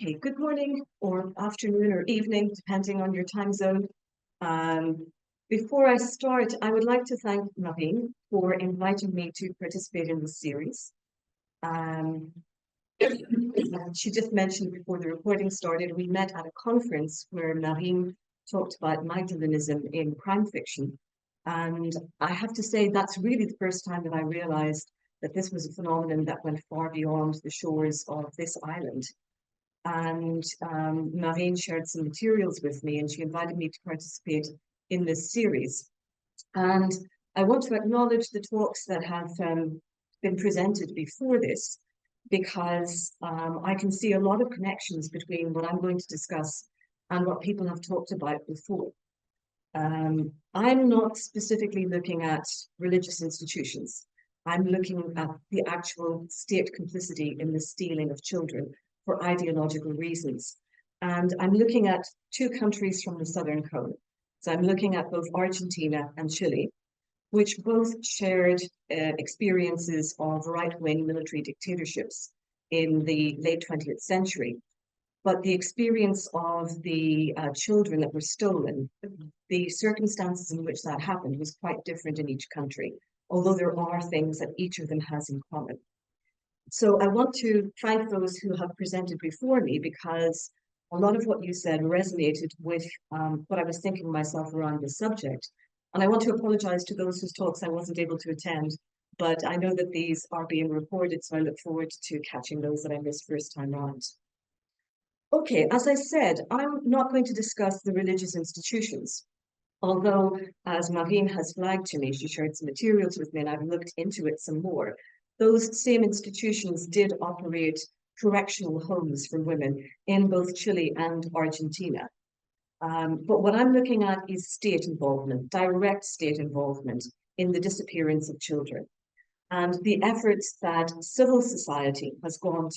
Okay, good morning or afternoon or evening, depending on your time zone. Um, Before I start, I would like to thank Marine for inviting me to participate in this series. Um, she just mentioned before the recording started, we met at a conference where Marine talked about Magdalenism in crime fiction. And I have to say, that's really the first time that I realized that this was a phenomenon that went far beyond the shores of this island. And Marine shared some materials with me, and she invited me to participate in this series. And I want to acknowledge the talks that have been presented before this, because I can see a lot of connections between what I'm going to discuss and what people have talked about before. I'm not specifically looking at religious institutions. I'm looking at the actual state complicity in the stealing of children for ideological reasons. And I'm looking at two countries from the Southern Cone. So I'm looking at both Argentina and Chile, which both shared experiences of right-wing military dictatorships in the late 20th century. But the experience of the children that were stolen, the circumstances in which that happened was quite different in each country, although there are things that each of them has in common. So I want to thank those who have presented before me, because a lot of what you said resonated with what I was thinking myself around this subject. And I want to apologize to those whose talks I wasn't able to attend, but I know that these are being recorded, so I look forward to catching those that I missed first time round. Okay, as I said, I'm not going to discuss the religious institutions, although, as Marine has flagged to me, she shared some materials with me and I've looked into it some more. Those same institutions did operate correctional homes for women in both Chile and Argentina. But what I'm looking at is state involvement, direct state involvement in the disappearance of children, and the efforts that civil society has gone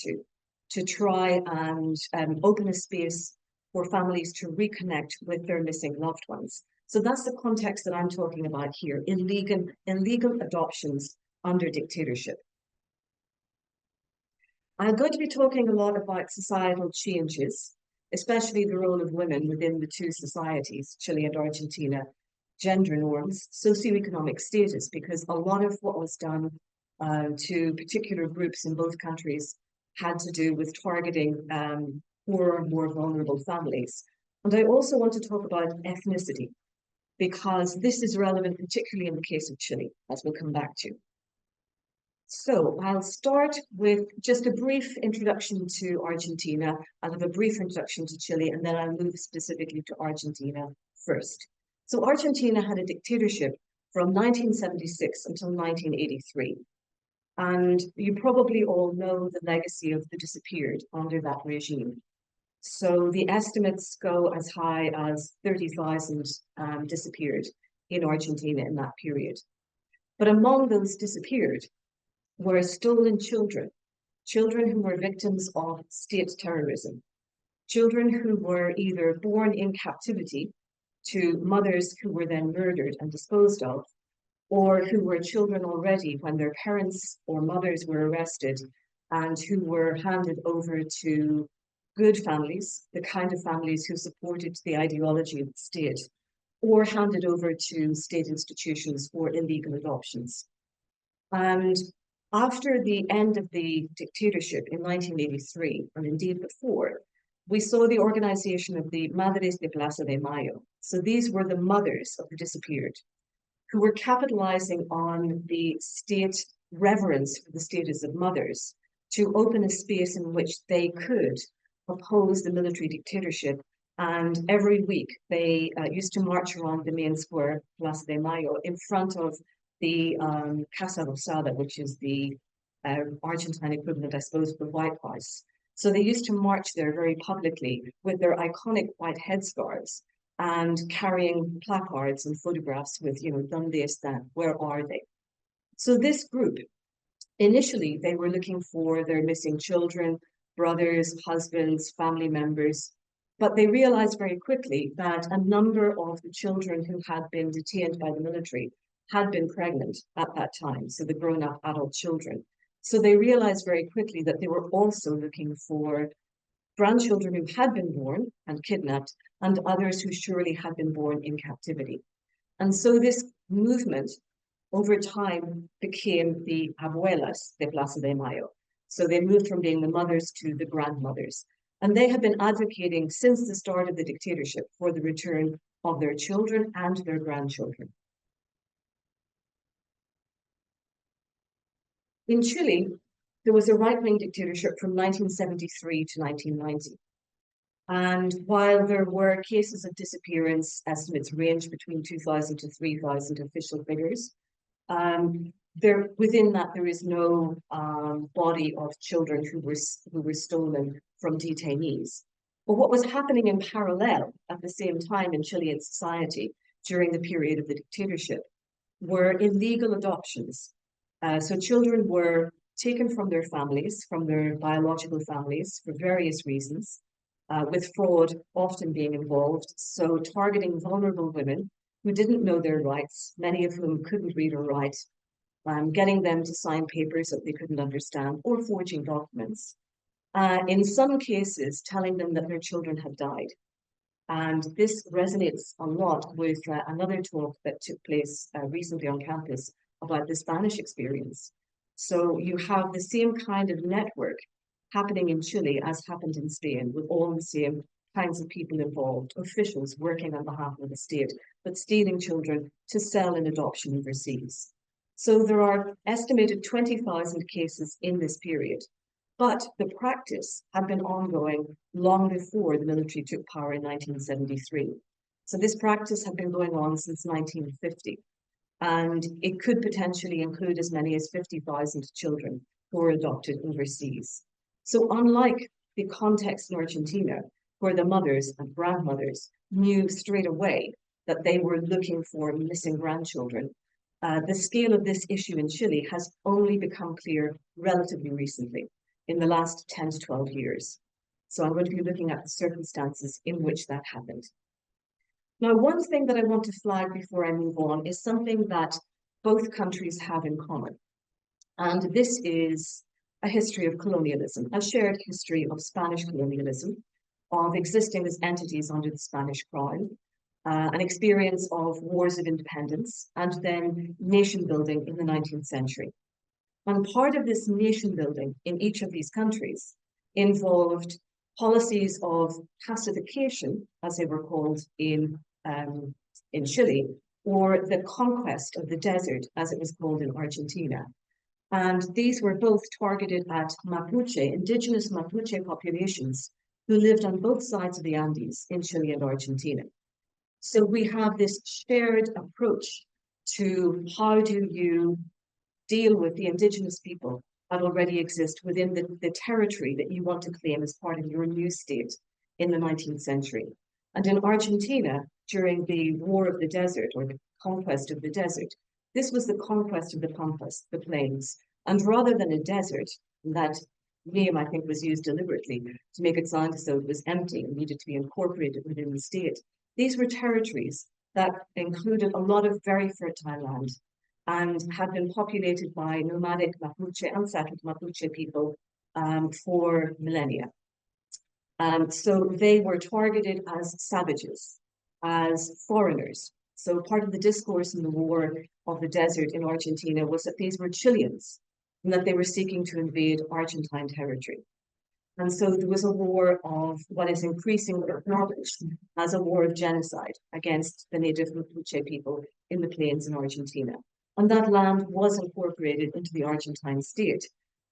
to try and open a space for families to reconnect with their missing loved ones. So that's the context that I'm talking about here, illegal adoptions under dictatorship. I'm going to be talking a lot about societal changes, especially the role of women within the two societies, Chile and Argentina, gender norms, socioeconomic status, because a lot of what was done to particular groups in both countries had to do with targeting poorer and more vulnerable families. And I also want to talk about ethnicity, because this is relevant, particularly in the case of Chile, as we'll come back to. So I'll start with just a brief introduction to Argentina. I'll have a brief introduction to Chile, and then I'll move specifically to Argentina first. So Argentina had a dictatorship from 1976 until 1983. And you probably all know the legacy of the disappeared under that regime. So the estimates go as high as 30,000 disappeared in Argentina in that period. But among those disappeared were stolen children, children who were victims of state terrorism, children who were either born in captivity to mothers who were then murdered and disposed of, or who were children already when their parents or mothers were arrested and who were handed over to good families, the kind of families who supported the ideology of the state, or handed over to state institutions for illegal adoptions. And after the end of the dictatorship in 1983, and indeed before, we saw the organization of the Madres de Plaza de Mayo. So these were the mothers of the disappeared, who were capitalizing on the state reverence for the status of mothers to open a space in which they could oppose the military dictatorship. And every week they used to march around the main square, Plaza de Mayo, in front of the Casa Rosada, which is the Argentine equivalent, I suppose, of the White House. So they used to march there very publicly with their iconic white headscarves and carrying placards and photographs with, ¿Dónde están? Where are they? So this group, initially, they were looking for their missing children, brothers, husbands, family members, but they realized very quickly that a number of the children who had been detained by the military had been pregnant at that time, so the grown-up adult children. So they realized very quickly that they were also looking for grandchildren who had been born and kidnapped, and others who surely had been born in captivity. And so this movement over time became the abuelas de Plaza de Mayo. So they moved from being the mothers to the grandmothers. And they have been advocating since the start of the dictatorship for the return of their children and their grandchildren. In Chile, there was a right-wing dictatorship from 1973 to 1990. And while there were cases of disappearance, estimates range between 2,000 to 3,000 official figures, within that there is no body of children who were stolen from detainees. But what was happening in parallel at the same time in Chilean society during the period of the dictatorship were illegal adoptions. So children were taken from their families, from their biological families, for various reasons, with fraud often being involved. So targeting vulnerable women who didn't know their rights, many of whom couldn't read or write, getting them to sign papers that they couldn't understand, or forging documents. In some cases, telling them that their children had died. And this resonates a lot with another talk that took place recently on campus about the Spanish experience. So you have the same kind of network happening in Chile as happened in Spain, with all the same kinds of people involved, officials working on behalf of the state, but stealing children to sell in adoption overseas. So there are estimated 20,000 cases in this period, but the practice had been ongoing long before the military took power in 1973. So this practice had been going on since 1950. And it could potentially include as many as 50,000 children who were adopted overseas. So unlike the context in Argentina, where the mothers and grandmothers knew straight away that they were looking for missing grandchildren, the scale of this issue in Chile has only become clear relatively recently, in the last 10 to 12 years. So I'm going to be looking at the circumstances in which that happened. Now, one thing that I want to flag before I move on is something that both countries have in common. And this is a history of colonialism, a shared history of Spanish colonialism, of existing as entities under the Spanish crown, an experience of wars of independence, and then nation building in the 19th century. And part of this nation building in each of these countries involved policies of pacification, as they were called in Chile, or the conquest of the desert, as it was called in Argentina. And these were both targeted at Mapuche, indigenous Mapuche populations who lived on both sides of the Andes in Chile and Argentina. So we have this shared approach to how do you deal with the indigenous people that already exist within the territory that you want to claim as part of your new state in the 19th century. And in Argentina, during the War of the Desert, or the conquest of the desert, this was the conquest of the pampas, the plains. And rather than a desert, that name I think was used deliberately to make it sound as though it was empty and needed to be incorporated within the state. These were territories that included a lot of very fertile land and had been populated by nomadic Mapuche, unsettled Mapuche people for millennia. So they were targeted as savages, as foreigners. So part of the discourse in the War of the Desert in Argentina was that these were Chileans and that they were seeking to invade Argentine territory. And so there was a war of what is increasingly acknowledged as a war of genocide against the native Mapuche people in the plains in Argentina. And that land was incorporated into the Argentine state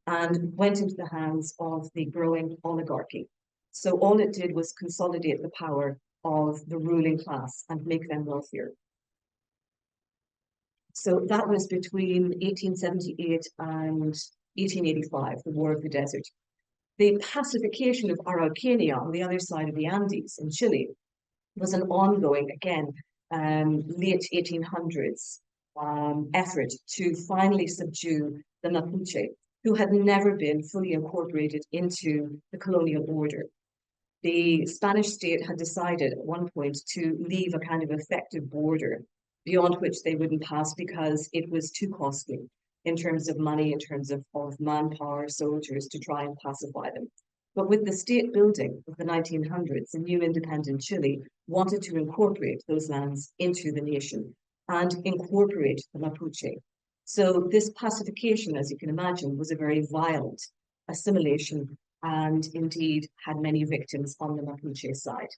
and went into the hands of the growing oligarchy. So all it did was consolidate the power of the ruling class and make them wealthier. So that was between 1878 and 1885, the War of the Desert. The pacification of Araucania on the other side of the Andes in Chile was an ongoing, again, late 1800s effort to finally subdue the Mapuche, who had never been fully incorporated into the colonial order. The Spanish state had decided at one point to leave a kind of effective border beyond which they wouldn't pass because it was too costly in terms of money, in terms of manpower, soldiers, to try and pacify them. But with the state building of the 1900s, a new independent Chile wanted to incorporate those lands into the nation and incorporate the Mapuche. So this pacification, as you can imagine, was a very violent assimilation and indeed had many victims on the Mapuche side.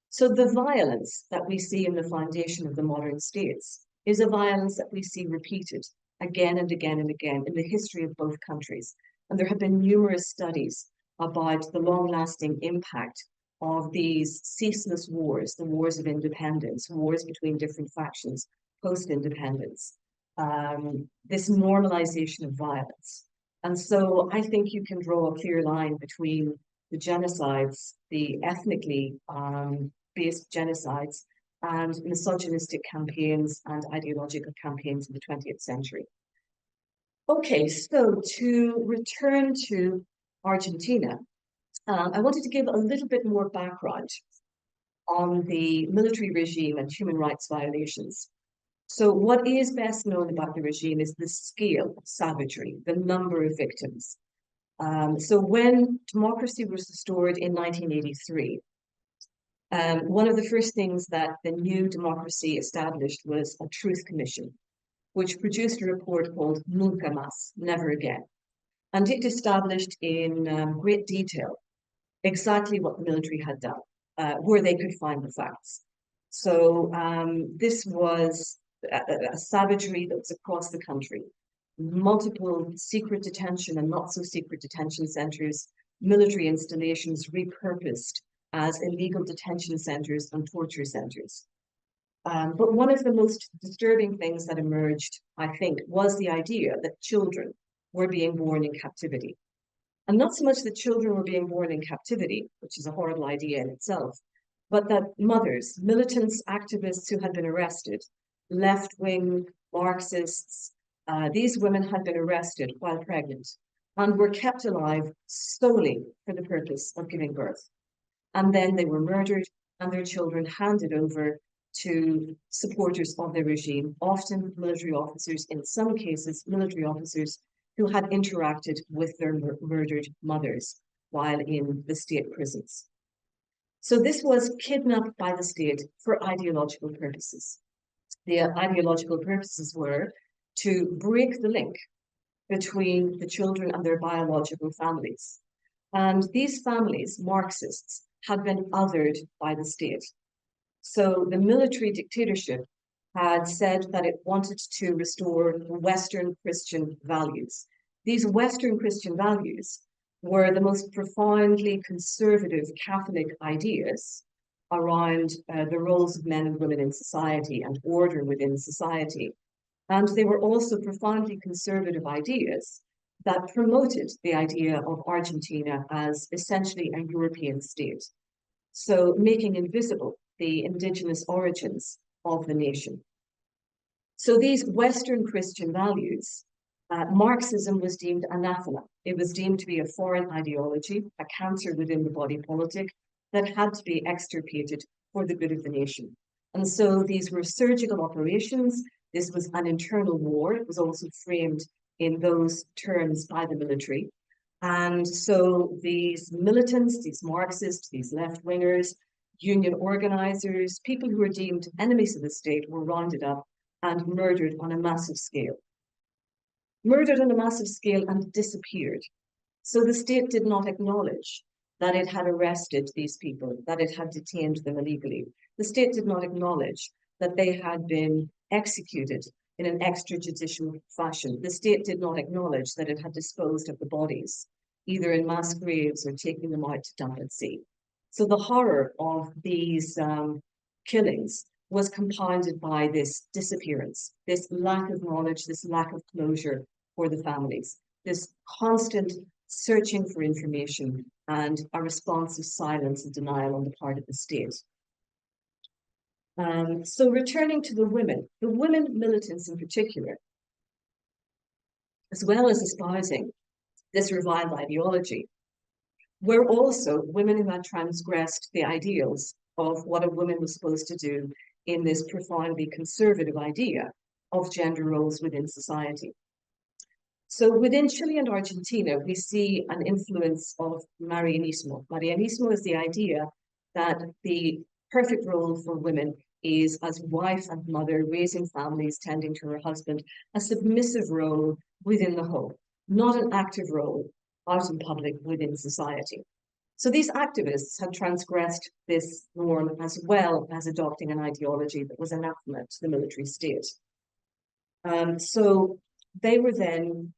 So the violence that we see in the foundation of the modern states is a violence that we see repeated again and again and again in the history of both countries. And there have been numerous studies about the long-lasting impact of these ceaseless wars, the wars of independence, wars between different factions post-independence, this normalization of violence. And so I think you can draw a clear line between the genocides, the ethnically based genocides, and misogynistic campaigns and ideological campaigns in the 20th century. Okay, so to return to Argentina, I wanted to give a little bit more background on the military regime and human rights violations. So what is best known about the regime is the scale of savagery, the number of victims. So when democracy was restored in 1983, one of the first things that the new democracy established was a truth commission, which produced a report called Nunca Más, Never Again. And it established in great detail exactly what the military had done, where they could find the facts. So this was a savagery that was across the country. Multiple secret detention and not so secret detention centers, military installations repurposed as illegal detention centers and torture centers. But one of the most disturbing things that emerged, I think, was the idea that children were being born in captivity. And not so much that children were being born in captivity, which is a horrible idea in itself, but that mothers, militants, activists who had been arrested, left-wing Marxists, these women had been arrested while pregnant and were kept alive solely for the purpose of giving birth. And then they were murdered and their children handed over to supporters of the regime, often military officers, in some cases, military officers who had interacted with their murdered mothers while in the state prisons. So this was kidnapped by the state for ideological purposes. The ideological purposes were to break the link between the children and their biological families. And these families, Marxists, had been othered by the state. So the military dictatorship had said that it wanted to restore Western Christian values. These Western Christian values were the most profoundly conservative Catholic ideas around the roles of men and women in society and order within society. And they were also profoundly conservative ideas that promoted the idea of Argentina as essentially a European state. So making invisible the indigenous origins of the nation. So these Western Christian values, Marxism was deemed anathema. It was deemed to be a foreign ideology, a cancer within the body politic that had to be extirpated for the good of the nation. And so these were surgical operations. This was an internal war. It was also framed in those terms by the military. And so these militants, these Marxists, these left-wingers, union organizers, people who were deemed enemies of the state were rounded up and murdered on a massive scale. Murdered on a massive scale and disappeared. So the state did not acknowledge that it had arrested these people, that it had detained them illegally. The state did not acknowledge that they had been executed in an extrajudicial fashion. The state did not acknowledge that it had disposed of the bodies, either in mass graves or taking them out to dump at sea. So the horror of these killings was compounded by this disappearance, this lack of knowledge, this lack of closure for the families, this constant searching for information and a response of silence and denial on the part of the state. So returning to the women militants in particular, as well as espousing this revived ideology, were also women who had transgressed the ideals of what a woman was supposed to do in this profoundly conservative idea of gender roles within society. So within Chile and Argentina, we see an influence of Marianismo. Marianismo is the idea that the perfect role for women is as wife and mother, raising families, tending to her husband, a submissive role within the home, not an active role out in public within society. So these activists had transgressed this norm as well as adopting an ideology that was anathema to the military state. So they were then,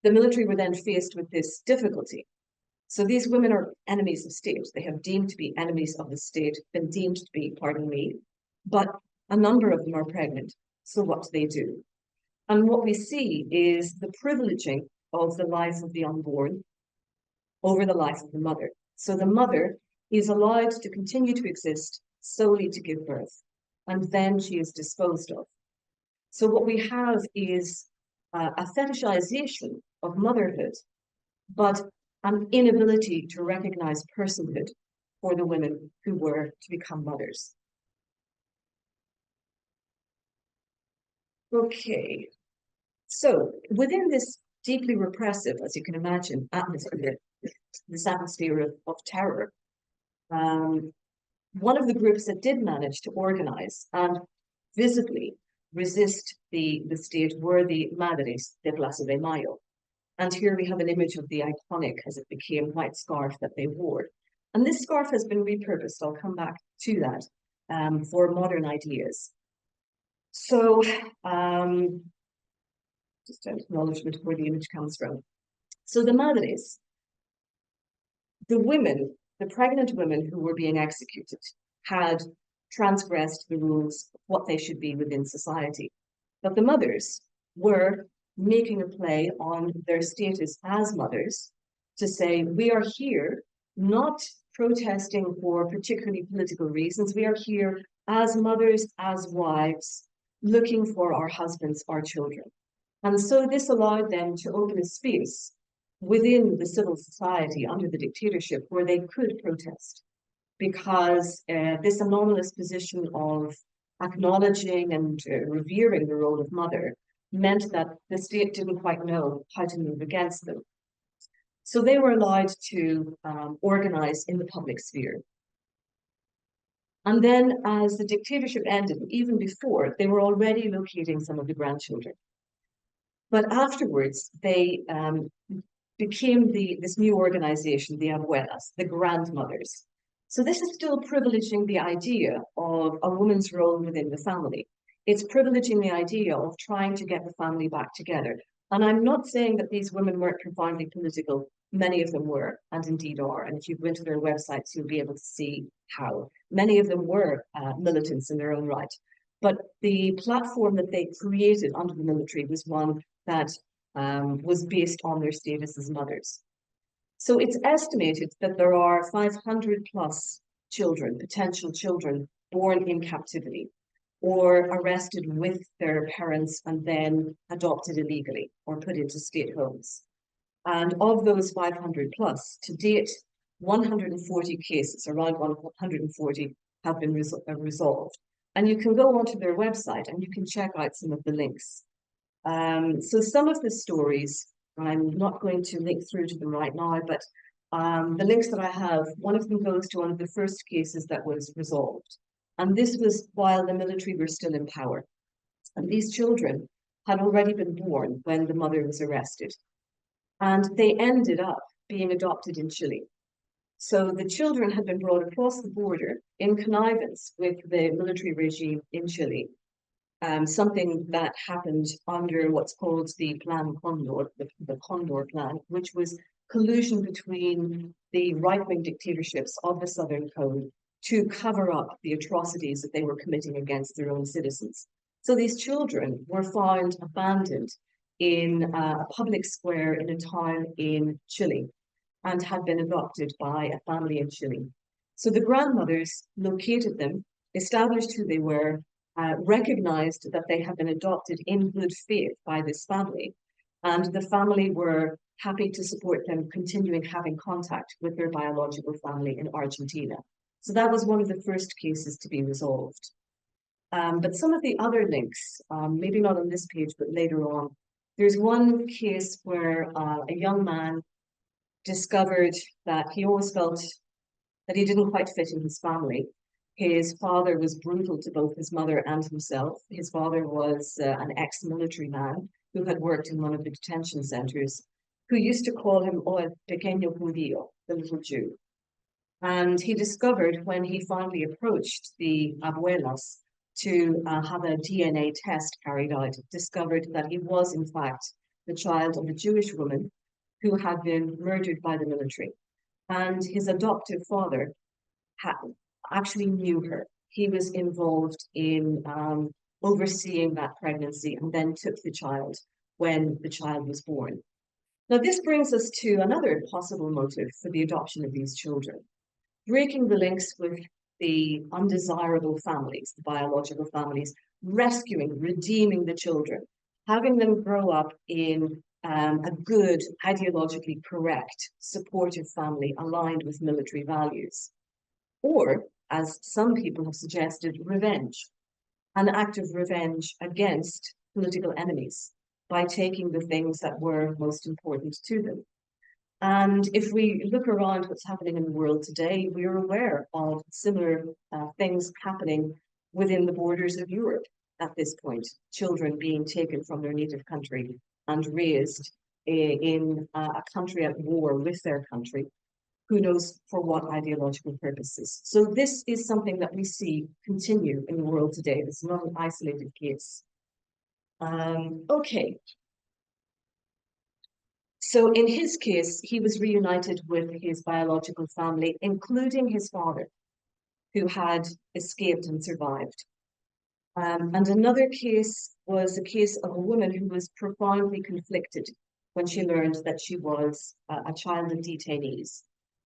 the military were then faced with this difficulty. So these women are enemies of state. They have deemed to be enemies of the state, been deemed to be, pardon me, but a number of them are pregnant. So what do they do? And what we see is the privileging of the life of the unborn over the life of the mother. So the mother is allowed to continue to exist solely to give birth, and then she is disposed of. So what we have is a fetishization of motherhood, but an inability to recognize personhood for the women who were to become mothers. Okay, so within this deeply repressive, as you can imagine, atmosphere, this atmosphere of terror, one of the groups that did manage to organize and visibly resist the state were the Madres de Plaza de Mayo. And here we have an image of the iconic, as it became, white scarf that they wore. And this scarf has been repurposed, I'll come back to that, for modern ideas. So, just an acknowledgement of where the image comes from. So the Madres, the women, the pregnant women who were being executed, had transgressed the rules of what they should be within society. But the mothers were making a play on their status as mothers to say, we are here not protesting for particularly political reasons. We are here as mothers, as wives, looking for our husbands, our children. And so this allowed them to open a space within the civil society under the dictatorship where they could protest, because this anomalous position of acknowledging and revering the role of mother meant that the state didn't quite know how to move against them. So they were allowed to organize in the public sphere. And then as the dictatorship ended, even before, they were already locating some of the grandchildren. But afterwards, they became this new organization, the abuelas, the grandmothers. So this is still privileging the idea of a woman's role within the family. It's privileging the idea of trying to get the family back together. And I'm not saying that these women weren't profoundly political. Many of them were, and indeed are. And if you go into their websites, you'll be able to see how. Many of them were militants in their own right. But the platform that they created under the military was one that was based on their status as mothers. So it's estimated that there are 500 plus children, potential children, born in captivity or arrested with their parents and then adopted illegally or put into state homes. And of those 500 plus, to date, 140 cases, around 140, have been resolved. And you can go onto their website and you can check out some of the links. So some of the stories, I'm not going to link through to them right now, but the links that I have, one of them goes to one of the first cases that was resolved. And this was while the military were still in power. And these children had already been born when the mother was arrested. And they ended up being adopted in Chile. So the children had been brought across the border in connivance with the military regime in Chile. Something that happened under what's called the Plan Condor, the Condor Plan, which was collusion between the right-wing dictatorships of the Southern Cone to cover up the atrocities that they were committing against their own citizens. So these children were found abandoned in a public square in a town in Chile and had been adopted by a family in Chile. So the grandmothers located them, established who they were, recognized that they had been adopted in good faith by this family, and the family were happy to support them continuing having contact with their biological family in Argentina. So that was one of the first cases to be resolved. But some of the other links, maybe not on this page, but later on, There's one case where a young man discovered that he always felt that he didn't quite fit in his family. His father was brutal to both his mother and himself. His father was an ex-military man who had worked in one of the detention centers, who used to call him "O el pequeño judío," the little Jew. And he discovered when he finally approached the abuelas to have a DNA test carried out, discovered that he was in fact the child of a Jewish woman who had been murdered by the military. And his adoptive father actually knew her. He was involved in overseeing that pregnancy and then took the child when the child was born. Now, this brings us to another possible motive for the adoption of these children: breaking the links with the undesirable families, the biological families, rescuing, redeeming the children, having them grow up in a good, ideologically correct, supportive family aligned with military values. Or, as some people have suggested, revenge, an act of revenge against political enemies by taking the things that were most important to them. And if we look around what's happening in the world today, we are aware of similar things happening within the borders of Europe at this point. Children being taken from their native country and raised in a country at war with their country, who knows for what ideological purposes. So this is something that we see continue in the world today. This is not an isolated case. Okay. So in his case, he was reunited with his biological family, including his father, who had escaped and survived. And another case was a case of a woman who was profoundly conflicted when she learned that she was a child of detainees.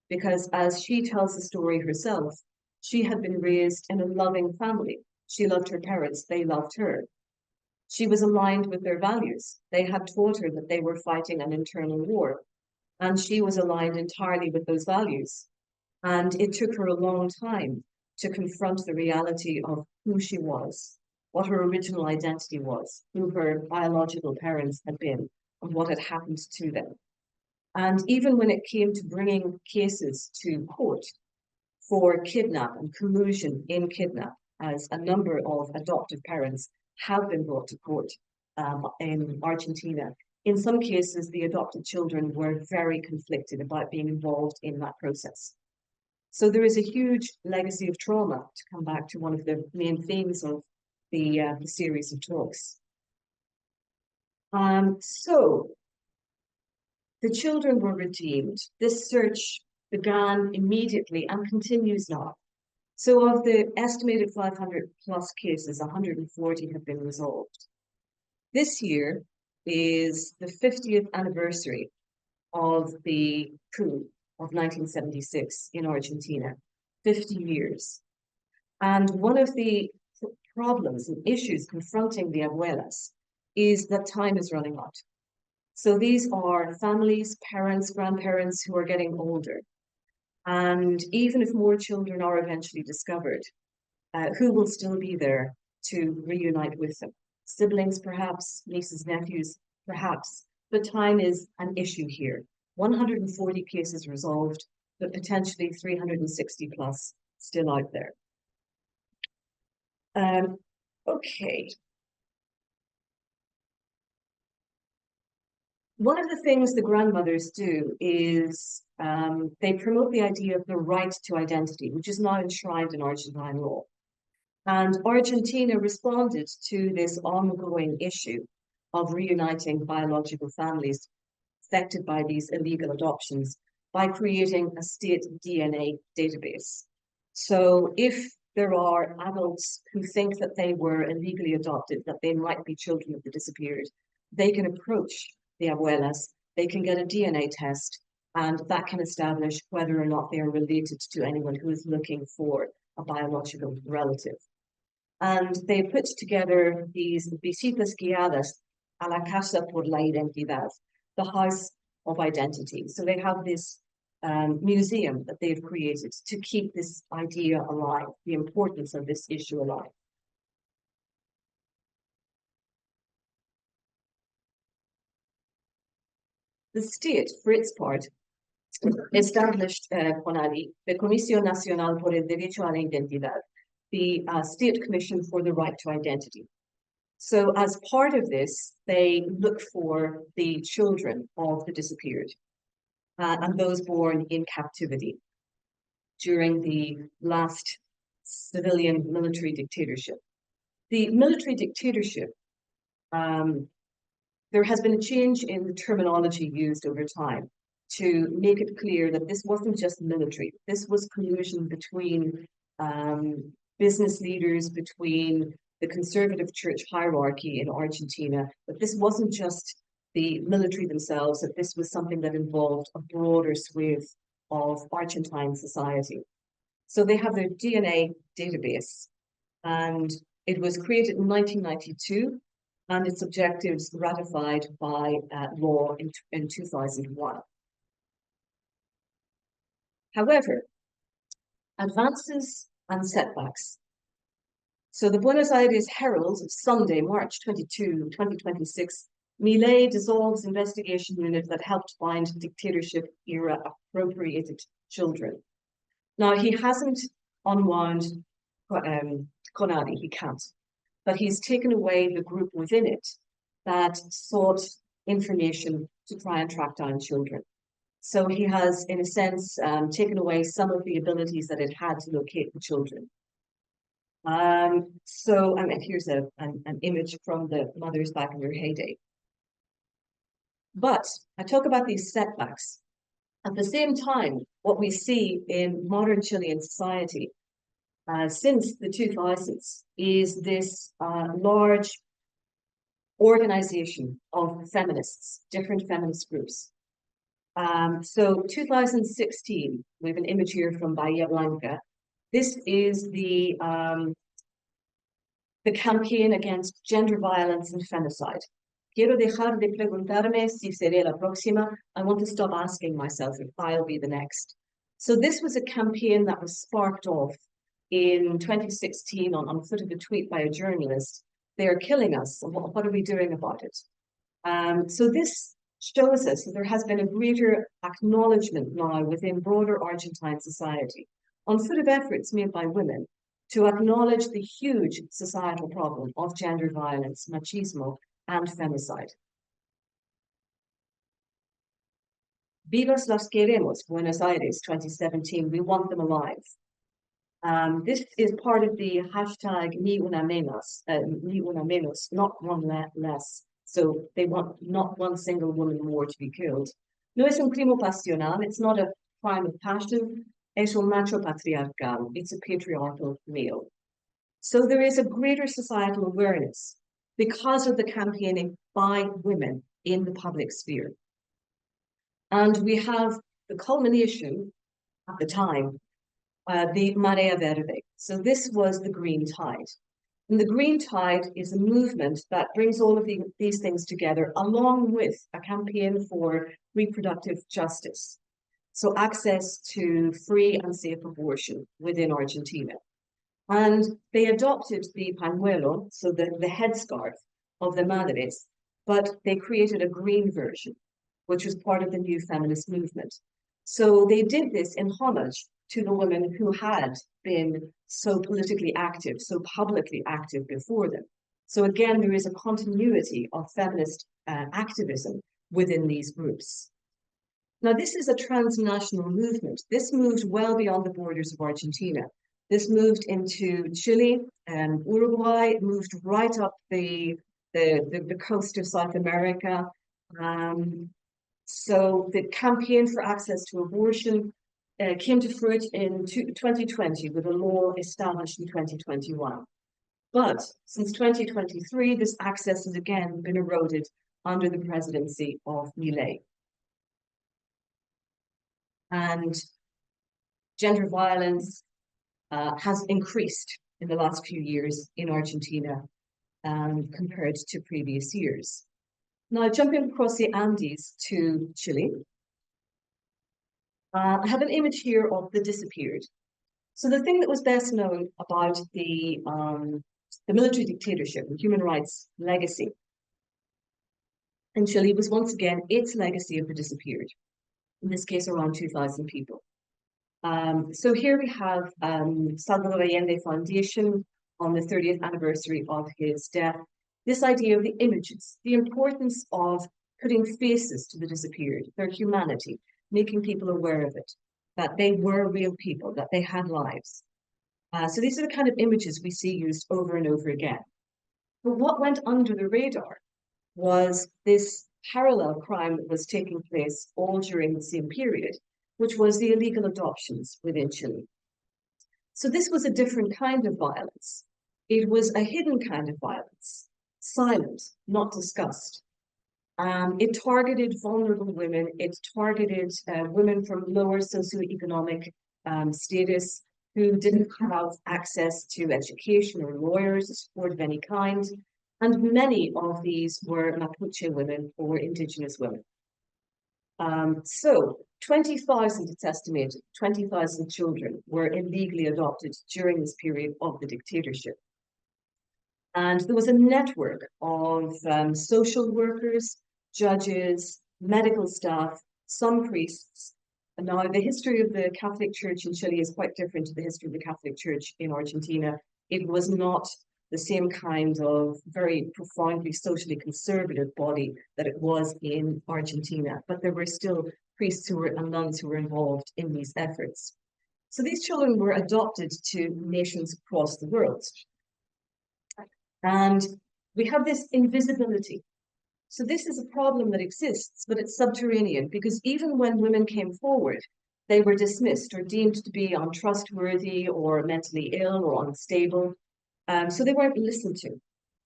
Because as she tells the story herself, she had been raised in a loving family. She loved her parents, they loved her. She was aligned with their values. They had taught her that they were fighting an internal war, and she was aligned entirely with those values. And it took her a long time to confront the reality of who she was, what her original identity was, who her biological parents had been, and what had happened to them. And even when it came to bringing cases to court for kidnap and collusion in kidnap, as a number of adoptive parents have been brought to court in Argentina. In some cases, the adopted children were very conflicted about being involved in that process. So there is a huge legacy of trauma, to come back to one of the main themes of the series of talks. So the children were redeemed. This search began immediately and continues now. So of the estimated 500 plus cases, 140 have been resolved. This year is the 50th anniversary of the coup of 1976 in Argentina, 50 years. And one of the problems and issues confronting the abuelas is that time is running out. So these are families, parents, grandparents who are getting older. And even if more children are eventually discovered, who will still be there to reunite with them? Siblings, perhaps, nieces, nephews, perhaps. But time is an issue here. 140 cases resolved, but potentially 360 plus still out there. Okay. One of the things the grandmothers do is they promote the idea of the right to identity, which is now enshrined in Argentine law. And Argentina responded to this ongoing issue of reuniting biological families affected by these illegal adoptions by creating a state DNA database. So if there are adults who think that they were illegally adopted, that they might be children of the disappeared, they can approach the abuelas, they can get a DNA test, and that can establish whether or not they are related to anyone who is looking for a biological relative. And they put together these visitas guiadas a la casa por la identidad, the house of identity. So they have this museum that they've created to keep this idea alive, the importance of this issue alive. The state, for its part, established CONADI, the Comisión Nacional por el Derecho a la Identidad, the State Commission for the Right to Identity. So as part of this, they look for the children of the disappeared and those born in captivity during the last civilian military dictatorship. The military dictatorship, there has been a change in the terminology used over time to make it clear that this wasn't just military. This was collusion between business leaders, between the conservative church hierarchy in Argentina, that this wasn't just the military themselves, that this was something that involved a broader swathe of Argentine society. So they have their DNA database, and it was created in 1992, and its objectives ratified by law in 2001. However, advances and setbacks. So the Buenos Aires Herald, Sunday, March 22, 2026, Milei dissolves investigation unit that helped find dictatorship-era appropriated children. Now, he hasn't unwound CONADI, he can't, but he's taken away the group within it that sought information to try and track down children. So he has, in a sense, taken away some of the abilities that it had to locate the children. And here's an image from the mothers back in their heyday. But I talk about these setbacks. At the same time, what we see in modern Chilean society since the 2000s is this large organization of feminists, different feminist groups. So 2016, we have an image here from Bahia Blanca. This is the campaign against gender violence and femicide. Quiero dejar de preguntarme si seré la próxima. I want to stop asking myself if I'll be the next. So this was a campaign that was sparked off in 2016 on foot of a tweet by a journalist. They are killing us. What are we doing about it? So this shows us that there has been a greater acknowledgement now within broader Argentine society on foot of efforts made by women to acknowledge the huge societal problem of gender violence, machismo, and femicide. Vivas las queremos, Buenos Aires 2017, we want them alive. This is part of the hashtag ni una menos, not one less. So they want not one single woman more to be killed. No es un crimen pasional, it's not a crime of passion, es un macho patriarcal, it's a patriarchal male. So there is a greater societal awareness because of the campaigning by women in the public sphere. And we have the culmination at the time, the Marea Verde. So this was the green tide. And the green tide is a movement that brings all of these things together, along with a campaign for reproductive justice. So access to free and safe abortion within Argentina. And they adopted the pañuelo, so the headscarf of the madres, but they created a green version, which was part of the new feminist movement. So they did this in homage to the women who had been so politically active, so publicly active before them. So again, there is a continuity of feminist activism within these groups. Now, this is a transnational movement. This moved well beyond the borders of Argentina. This moved into Chile and Uruguay, moved right up the coast of South America. So the campaign for access to abortion came to fruit in 2020 with a law established in 2021. But since 2023, this access has again been eroded under the presidency of Milei. And gender violence has increased in the last few years in Argentina compared to previous years. Now, jumping across the Andes to Chile, I have an image here of the disappeared. So the thing that was best known about the military dictatorship and human rights legacy in Chile was once again its legacy of the disappeared, in this case around 2,000 people. So here we have Salvador Allende Foundation on the 30th anniversary of his death. This idea of the images, the importance of putting faces to the disappeared, their humanity, making people aware of it, that they were real people, that they had lives. So these are the kind of images we see used over and over again. But what went under the radar was this parallel crime that was taking place all during the same period, which was the illegal adoptions within Chile. So this was a different kind of violence. It was a hidden kind of violence, silent, not discussed. It targeted vulnerable women. It targeted women from lower socioeconomic status who didn't have access to education or lawyers or support of any kind. And many of these were Mapuche women or Indigenous women. So 20,000, it's estimated, 20,000 children were illegally adopted during this period of the dictatorship. And there was a network of social workers, judges, medical staff, some priests. And now, the history of the Catholic Church in Chile is quite different to the history of the Catholic Church in Argentina. It was not the same kind of very profoundly socially conservative body that it was in Argentina, but there were still priests and nuns who were involved in these efforts. So these children were adopted to nations across the world. And we have this invisibility. So this is a problem that exists, but it's subterranean, because even when women came forward, they were dismissed or deemed to be untrustworthy or mentally ill or unstable. So they weren't listened to.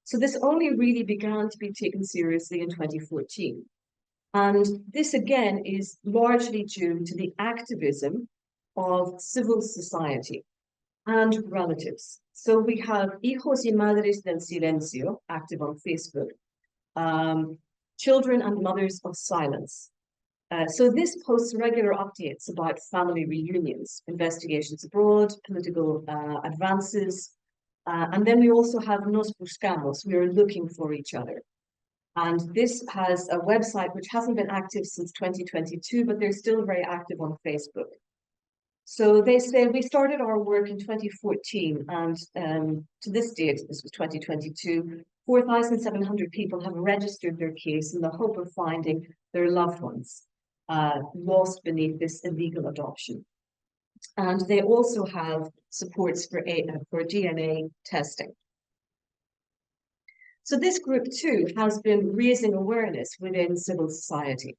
So this only really began to be taken seriously in 2014. And this again is largely due to the activism of civil society and relatives. So we have Hijos y Madres del Silencio, active on Facebook, Children and Mothers of Silence. So this posts regular updates about family reunions, investigations abroad, political advances, and then we also have Nos Buscamos, we are looking for each other. And this has a website which hasn't been active since 2022, but they're still very active on Facebook. So they say we started our work in 2014, and to this date, this was 2022, 4,700 people have registered their case in the hope of finding their loved ones lost beneath this illegal adoption. And they also have supports for DNA testing. So this group too has been raising awareness within civil society.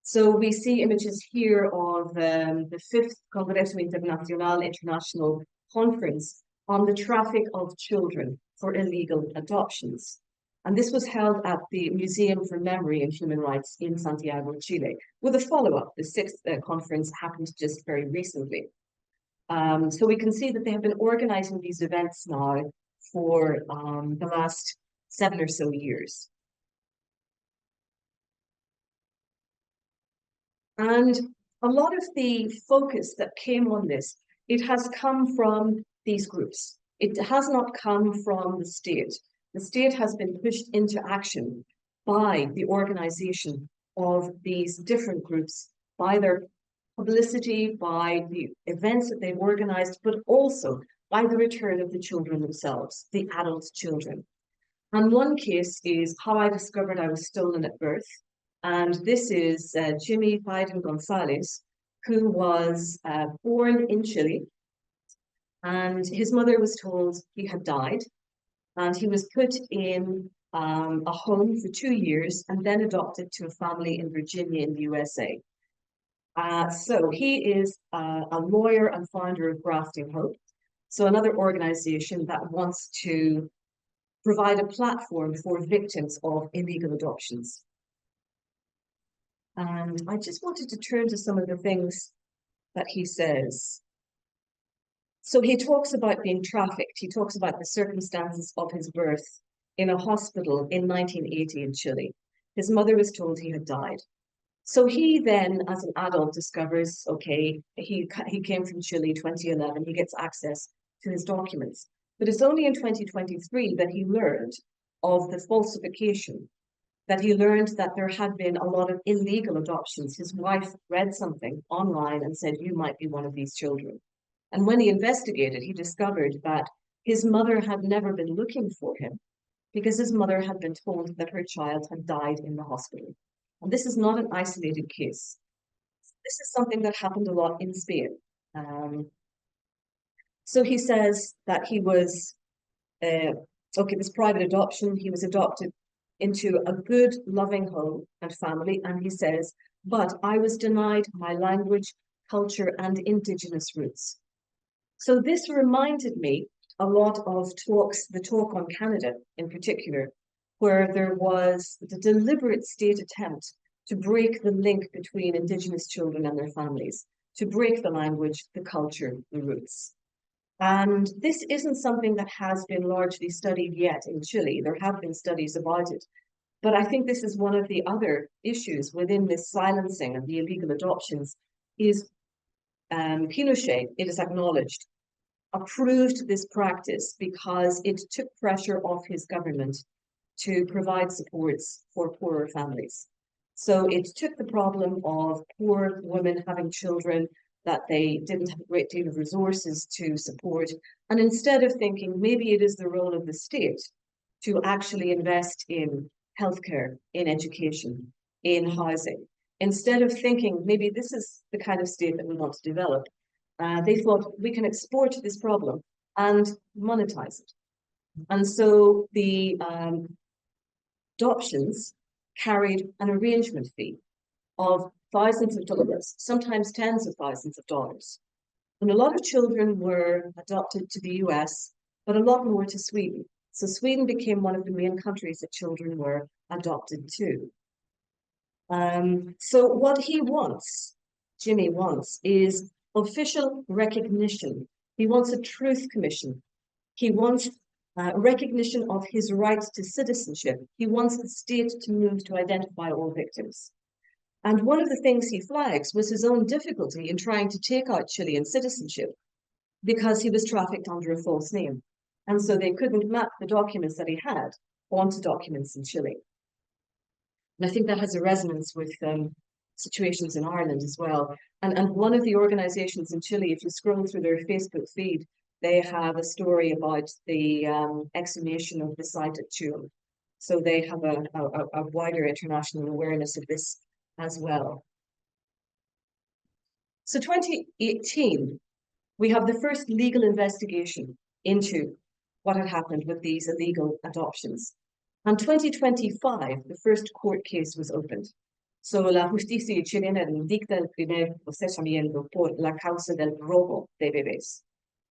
So we see images here of the 5th Congreso International Conference on the traffic of children for illegal adoptions. And this was held at the Museum for Memory and Human Rights in Santiago, Chile, with a follow-up. The 6th conference happened just very recently. So we can see that they have been organizing these events now for the last 7 or so years. And a lot of the focus that came on this, it has come from these groups. It has not come from the state. The state has been pushed into action by the organization of these different groups, by their publicity, by the events that they've organized, but also by the return of the children themselves, the adult children. And one case is how I discovered I was stolen at birth. And this is Jimmy Biden Gonzalez, who was born in Chile. And his mother was told he had died. And he was put in a home for 2 years and then adopted to a family in Virginia in the USA. So he is a lawyer and founder of Grafting Hope. So another organization that wants to provide a platform for victims of illegal adoptions. And I just wanted to turn to some of the things that he says. So he talks about being trafficked. He talks about the circumstances of his birth in a hospital in 1980 in Chile. His mother was told he had died. So he then, as an adult, discovers, okay, he came from Chile 2011, he gets access to his documents. But it's only in 2023 that he learned of the falsification that he learned that there had been a lot of illegal adoptions. His wife read something online and said, "You might be one of these children." And when he investigated, he discovered that his mother had never been looking for him because his mother had been told that her child had died in the hospital. And this is not an isolated case. This is something that happened a lot in Spain. So he says that he was, okay, this private adoption, he was adopted into a good, loving home and family. And he says, but I was denied my language, culture, and Indigenous roots. So this reminded me a lot of the talk on Canada in particular, where there was the deliberate state attempt to break the link between Indigenous children and their families, to break the language, the culture, the roots. And this isn't something that has been largely studied yet in Chile. There have been studies about it. But I think this is one of the other issues within this silencing of the illegal adoptions is Pinochet, it is acknowledged, approved this practice because it took pressure off his government to provide supports for poorer families. So it took the problem of poor women having children that they didn't have a great deal of resources to support. And instead of thinking maybe it is the role of the state to actually invest in healthcare, in education, in housing, instead of thinking maybe this is the kind of state that we want to develop, they thought we can export this problem and monetize it. And so the adoptions carried an arrangement fee of thousands of dollars, sometimes tens of thousands of dollars. And a lot of children were adopted to the US, but a lot more to Sweden. So Sweden became one of the main countries that children were adopted to. So what he wants, Jimmy wants, is official recognition. He wants a truth commission. He wants recognition of his right to citizenship. He wants the state to move to identify all victims. And one of the things he flags was his own difficulty in trying to take out Chilean citizenship because he was trafficked under a false name. And so they couldn't map the documents that he had onto documents in Chile. And I think that has a resonance with situations in Ireland as well. And one of the organizations in Chile, if you scroll through their Facebook feed, they have a story about the exhumation of the site at Tuam. So they have a wider international awareness of this as well. So 2018, we have the first legal investigation into what had happened with these illegal adoptions. And 2025, the first court case was opened. So la justicia chilena dicta el primer procesamiento por la causa del robo de bebés.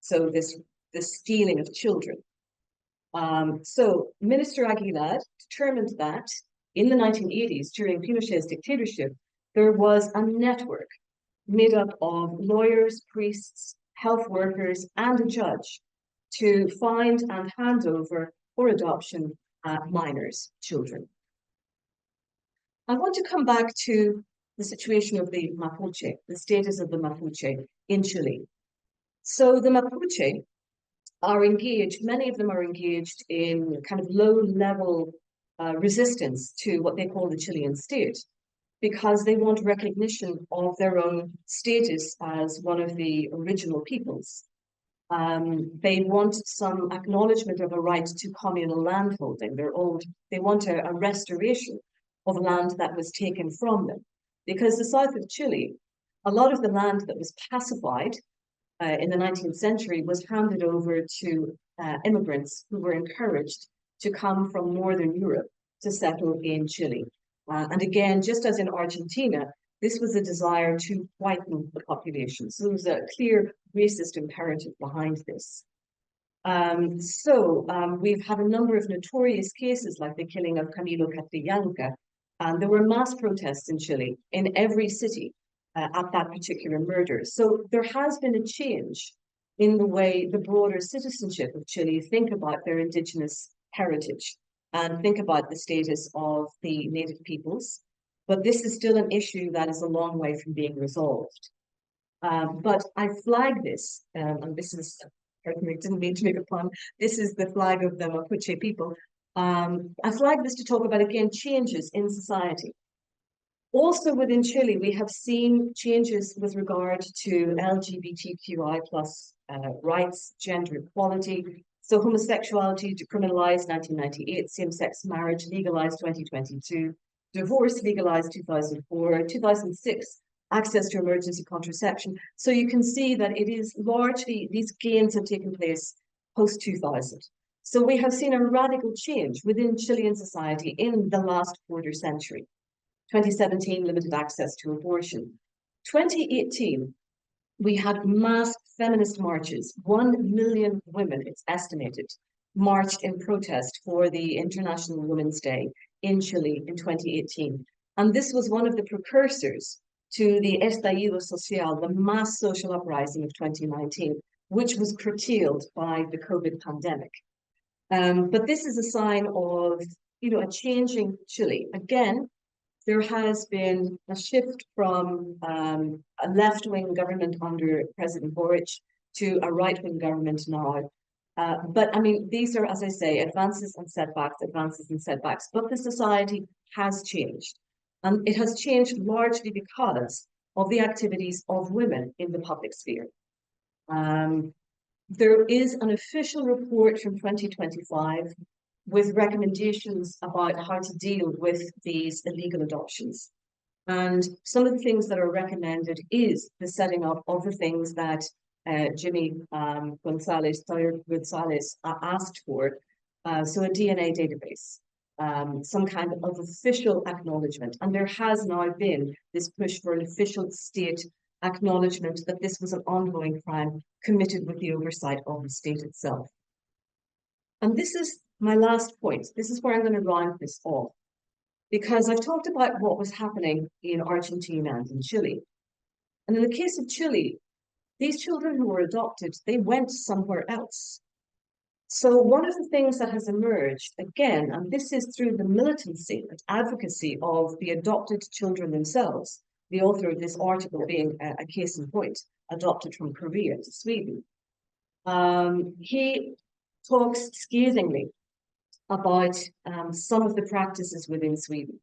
So the stealing of children. So Minister Aguilar determined that in the 1980s, during Pinochet's dictatorship, there was a network made up of lawyers, priests, health workers, and a judge to find and hand over for adoption minors, children. I want to come back to the situation of the Mapuche, the status of the Mapuche in Chile. So the Mapuche are engaged, many of them are engaged in kind of low-level resistance to what they call the Chilean state, because they want recognition of their own status as one of the original peoples. They want some acknowledgement of a right to communal landholding. They want a restoration of land that was taken from them. Because the south of Chile, a lot of the land that was pacified in the 19th century was handed over to immigrants who were encouraged to come from Northern Europe to settle in Chile. And again, just as in Argentina, this was a desire to whiten the population. So there was a clear racist imperative behind this. We've had a number of notorious cases like the killing of Camilo Catrillanca. There were mass protests in Chile in every city at that particular murder. So there has been a change in the way the broader citizenship of Chile think about their indigenous heritage and think about the status of the native peoples. But this is still an issue that is a long way from being resolved. But I flag this, and this is, I didn't mean to make a pun, this is the flag of the Mapuche people. I flag this to talk about, again, changes in society. Also within Chile, we have seen changes with regard to LGBTQI plus rights, gender equality. So homosexuality decriminalized 1998, same-sex marriage legalized 2022, divorce legalized 2004, 2006, access to emergency contraception. So you can see that it is largely, these gains have taken place post-2000. So we have seen a radical change within Chilean society in the last quarter century. 2017, limited access to abortion. 2018, we had mass feminist marches. 1 million women, it's estimated, marched in protest for the International Women's Day in Chile in 2018. And this was one of the precursors to the estallido social, the mass social uprising of 2019, which was curtailed by the COVID pandemic. But this is a sign of, a changing Chile. Again, there has been a shift from a left-wing government under President Boric to a right-wing government now. But I mean, these are, as I say, advances and setbacks, but the society has changed. And it has changed largely because of the activities of women in the public sphere. There is an official report from 2025 with recommendations about how to deal with these illegal adoptions. And some of the things that are recommended is the setting up of the things that Jimmy Gonzalez asked for. So a DNA database, some kind of official acknowledgement. And there has now been this push for an official state acknowledgement that this was an ongoing crime committed with the oversight of the state itself. And this is my last point. This is where I'm going to round this off, because I've talked about what was happening in Argentina and in Chile. And in the case of Chile, these children who were adopted, they went somewhere else. So one of the things that has emerged, again, and this is through the militancy and advocacy of the adopted children themselves, the author of this article being a case in point, adopted from Korea to Sweden. He talks scathingly about some of the practices within Sweden.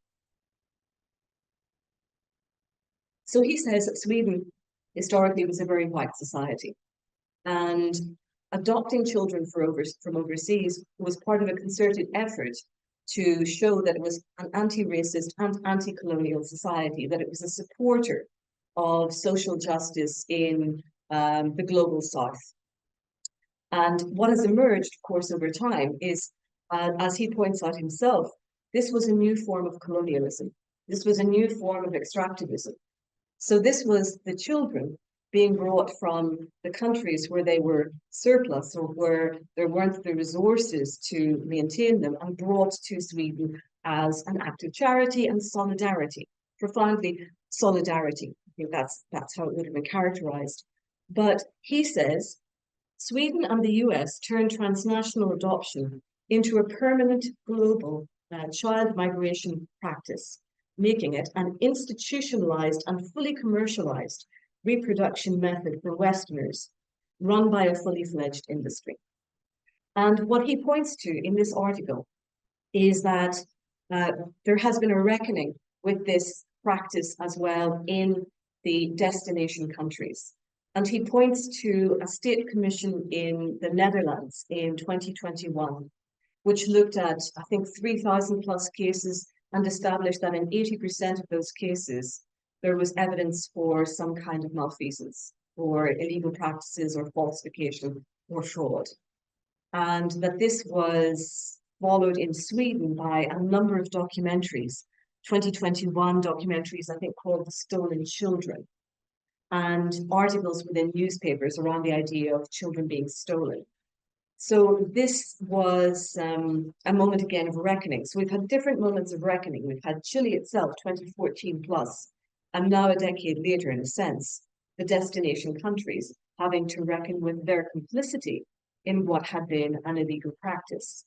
So he says that Sweden historically was a very white society, and adopting children from overseas was part of a concerted effort to show that it was an anti-racist and anti-colonial society, that it was a supporter of social justice in the global South. And what has emerged, of course, over time is, as he points out himself, this was a new form of colonialism. This was a new form of extractivism. So this was the children being brought from the countries where they were surplus or where there weren't the resources to maintain them, and brought to Sweden as an act of charity and solidarity, profoundly solidarity. I think that's how it would have been characterized. But he says, Sweden and the US turned transnational adoption into a permanent global child migration practice, making it an institutionalized and fully commercialized reproduction method for Westerners, run by a fully fledged industry. And what he points to in this article is that there has been a reckoning with this practice as well in the destination countries. And he points to a state commission in the Netherlands in 2021, which looked at, I think, 3,000 plus cases and established that in 80% of those cases, there was evidence for some kind of malfeasance or illegal practices or falsification or fraud. And that this was followed in Sweden by a number of documentaries, 2021 documentaries, I think, called The Stolen Children, and articles within newspapers around the idea of children being stolen. So this was a moment again of reckoning. So we've had different moments of reckoning. We've had Chile itself, 2014 plus, and now a decade later, in a sense, the destination countries having to reckon with their complicity in what had been an illegal practice.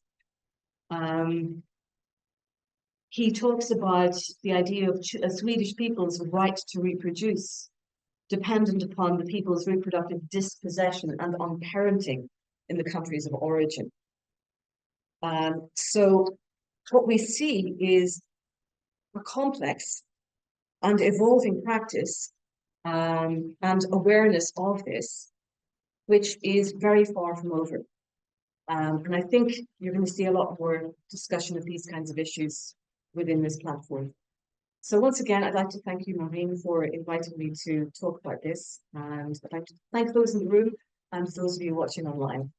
He talks about the idea of Swedish people's right to reproduce, dependent upon the people's reproductive dispossession and on parenting in the countries of origin. So what we see is a complex and evolving practice and awareness of this, which is very far from over. And I think you're going to see a lot more discussion of these kinds of issues within this platform. So once again, I'd like to thank you, Maureen, for inviting me to talk about this. And I'd like to thank those in the room and those of you watching online.